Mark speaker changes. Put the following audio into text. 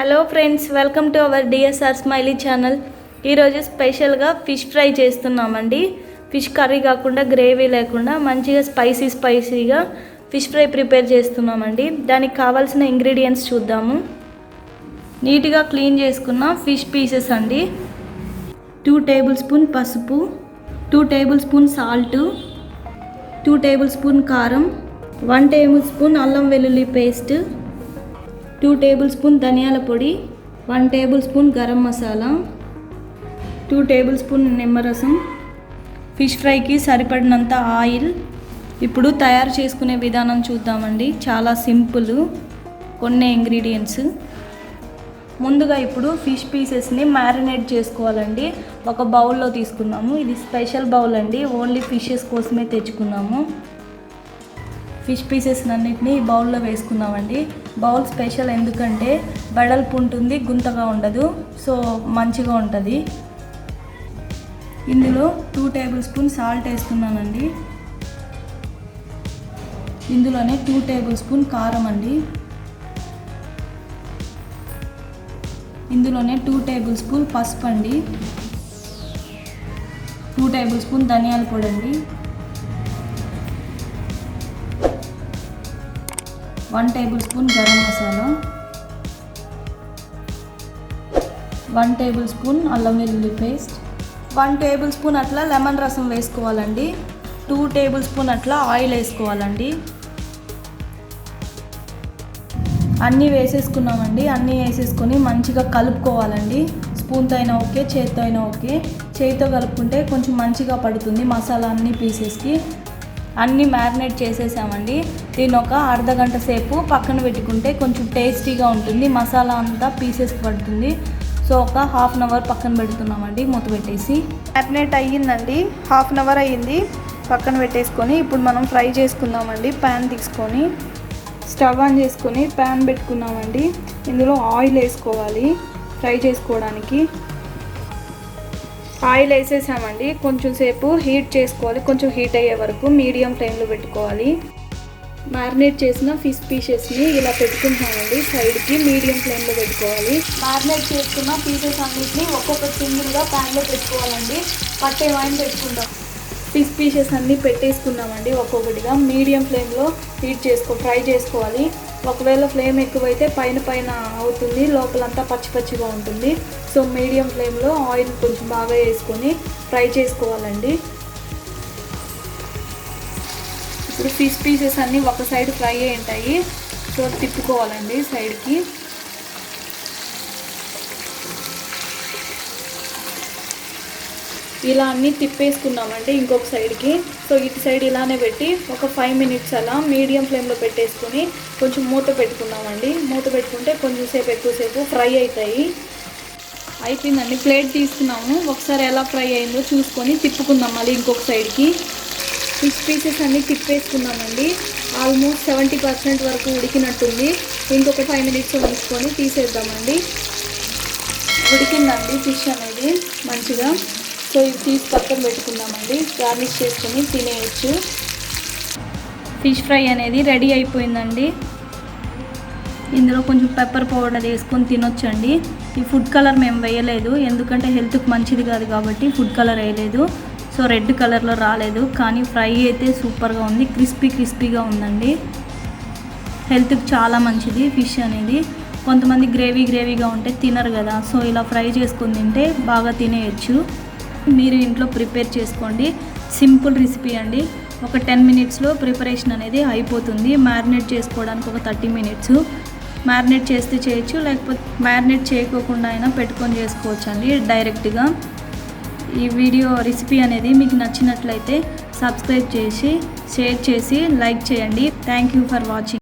Speaker 1: Hello friends, welcome to our DSR Smiley channel. ఈరోజు స్పెషల్గా fish fry చేస్తున్నామండి. Fish curry కాకుండా గ్రేవీ లేకుండా మంచిగా స్పైసీగా ఫిష్ ఫ్రై ప్రిపేర్ చేస్తున్నామండి. దానికి కావాల్సిన ఇంగ్రీడియంట్స్ చూద్దాము. నీట్గా క్లీన్ చేసుకున్న ఫిష్ పీసెస్ అండి, 2 టేబుల్ స్పూన్ పసుపు, 2 table spoon salt, 2 table spoon కారం, 1 టేబుల్ స్పూన్ అల్లం వెల్లుల్లి పేస్ట్, 2 టేబుల్ స్పూన్ ధనియాల పొడి, 1 table spoon garam masala, 2 table spoon నిమ్మరసం, ఫిష్ ఫ్రైకి సరిపడినంత ఆయిల్. ఇప్పుడు తయారు చేసుకునే విధానం చూద్దామండి. చాలా సింపుల్, కొన్ని ఇంగ్రీడియంట్స్. ముందుగా ఇప్పుడు ఫిష్ పీసెస్ని మ్యారినేట్ చేసుకోవాలండి. ఒక బౌల్లో తీసుకున్నాము. ఇది స్పెషల్ బౌల్ అండి, ఓన్లీ ఫిషెస్ కోసమే తెచ్చుకున్నాము. ఫిష్ పీసెస్ అన్నిటిని ఈ బౌల్లో వేసుకున్నామండి. బౌల్ స్పెషల్ ఎందుకంటే వెడల్పు ఉంటుంది, గుంతగా ఉండదు, సో మంచిగా ఉంటుంది. ఇందులో 2 టేబుల్ స్పూన్ సాల్ట్ వేస్తున్నానండి. ఇందులోనే 2 టేబుల్ స్పూన్ కారం అండి. ఇందులోనే 2 టేబుల్ స్పూన్ పసుపు అండి, 2 టేబుల్ స్పూన్ ధనియాల పొడి అండి, 1 table spoon garam masala, 1 table spoon అల్లం వెల్లుల్లి పేస్ట్, 1 టేబుల్ స్పూన్ అట్లా లెమన్ రసం వేసుకోవాలండి. 2 టేబుల్ స్పూన్ అట్లా ఆయిల్ వేసుకోవాలండి. అన్నీ వేసేసుకున్నామండి. అన్నీ వేసేసుకొని మంచిగా కలుపుకోవాలండి. స్పూన్తో అయినా ఓకే, చేతితో అయినా ఓకే. చేతితో కలుపుకుంటే కొంచెం మంచిగా పడుతుంది మసాలా అన్ని పీసెస్కి. అన్నీ మ్యారినేట్ చేసేసామండి. దీన్ని ఒక అర్ధ గంట సేపు పక్కన పెట్టుకుంటే కొంచెం టేస్టీగా ఉంటుంది, మసాలా అంతా పీసెస్కి పడుతుంది. సో ఒక హాఫ్ అన్ అవర్ పక్కన పెడుతున్నామండి మూత పెట్టేసి. మ్యారినేట్ అయ్యిందండి, హాఫ్ అన్ అవర్ అయ్యింది. పక్కన పెట్టేసుకొని ఇప్పుడు మనం ఫ్రై చేసుకుందామండి. ప్యాన్ తీసుకొని స్టవ్ ఆన్ చేసుకొని ప్యాన్ పెట్టుకున్నామండి. ఇందులో ఆయిల్ వేసుకోవాలి ఫ్రై చేసుకోవడానికి. ఆయిల్ వేసేసామండి. కొంచెం సేపు హీట్ చేసుకోవాలి, కొంచెం హీట్ అయ్యే వరకు మీడియం ఫ్లేమ్లో పెట్టుకోవాలి. మ్యారినేట్ చేసిన ఫిష్ పీసెస్ని ఇలా పెట్టుకుంటున్నామండి. సైడ్కి మీడియం ఫ్లేమ్లో పెట్టుకోవాలి. మ్యారినేట్ చేసుకున్న పీసెస్ అన్నిటిని ఒక్కొక్క సింగిల్గా ప్యాన్లో పెట్టుకోవాలండి. పట్టే వాయిన్ పెట్టుకుంటాం. ఫిష్ పీసెస్ అన్నీ పెట్టేసుకున్నామండి. ఒక్కొక్కటిగా మీడియం ఫ్లేమ్లో ఫ్రై చేసుకోవాలి. ఒకవేళ ఫ్లేమ్ ఎక్కువైతే పైన అవుతుంది, లోపలంతా పచ్చిగా ఉంటుంది. సో మీడియం ఫ్లేమ్లో ఆయిల్ కొంచెం బాగా వేసుకొని ఫ్రై చేసుకోవాలండి. ఇప్పుడు ఫిష్ పీసెస్ అన్నీ ఒక సైడ్ ఫ్రై అయి ఉంటాయి, సో తిప్పుకోవాలండి సైడ్కి. ఇలా అన్నీ తిప్పేసుకున్నామంటే ఇంకొక సైడ్కి. సో ఇటు సైడ్ ఇలానే పెట్టి ఒక 5 మినిట్స్ అలా మీడియం ఫ్లేమ్లో పెట్టేసుకొని కొంచెం మూత పెట్టుకున్నామండి. మూత పెట్టుకుంటే కొంచెం సేపు ఎక్కువసేపు ఫ్రై అవుతాయి. అయిపోయిందండి, ప్లేట్ తీసుకున్నాము. ఒకసారి ఎలా ఫ్రై అయిందో చూసుకొని తిప్పుకుందాం మళ్ళీ ఇంకొక సైడ్కి. ఫిష్ పీసెస్ అన్నీ తిప్పేసుకున్నామండి. ఆల్మోస్ట్ 70% వరకు ఉడికినట్టుంది. ఇంకొక 5 మినిట్స్ ఉంచుకొని తీసేద్దామండి. ఉడికిందండి ఫిష్ అనేది మంచిగా. సో ఇది తీసి పక్కన పెట్టుకుందామండి. గార్నిష్ చేసుకొని తినేయచ్చు. ఫిష్ ఫ్రై అనేది రెడీ అయిపోయిందండి. ఇందులో కొంచెం పెప్పర్ పౌడర్ వేసుకొని తినొచ్చండి. ఈ ఫుడ్ కలర్ మేము వేయలేదు, ఎందుకంటే హెల్త్కి మంచిది కాదు కాబట్టి ఫుడ్ కలర్ వేయలేదు. సో రెడ్ కలర్లో రాలేదు, కానీ ఫ్రై అయితే సూపర్గా ఉంది. క్రిస్పీగా ఉందండి. హెల్త్కి చాలా మంచిది ఫిష్ అనేది. కొంతమంది గ్రేవీగా ఉంటే తినరు కదా, సో ఇలా ఫ్రై చేసుకొని తింటే బాగా తినేయచ్చు. మీరు ఇంట్లో ప్రిపేర్ చేసుకోండి. సింపుల్ రెసిపీ అండి. ఒక 10 మినిట్స్లో ప్రిపరేషన్ అనేది అయిపోతుంది. మ్యారినేట్ చేసుకోవడానికి ఒక 30 మినిట్స్. మ్యారినేట్ చేస్తే చేయొచ్చు, లేకపోతే మ్యారినేట్ చేయకోకుండా అయినా పెట్టుకొని చేసుకోవచ్చు అండి డైరెక్ట్గా. ఈ వీడియో రెసిపీ అనేది మీకు నచ్చినట్లయితే సబ్స్క్రైబ్ చేసి షేర్ చేసి లైక్ చేయండి. Thank you for watching.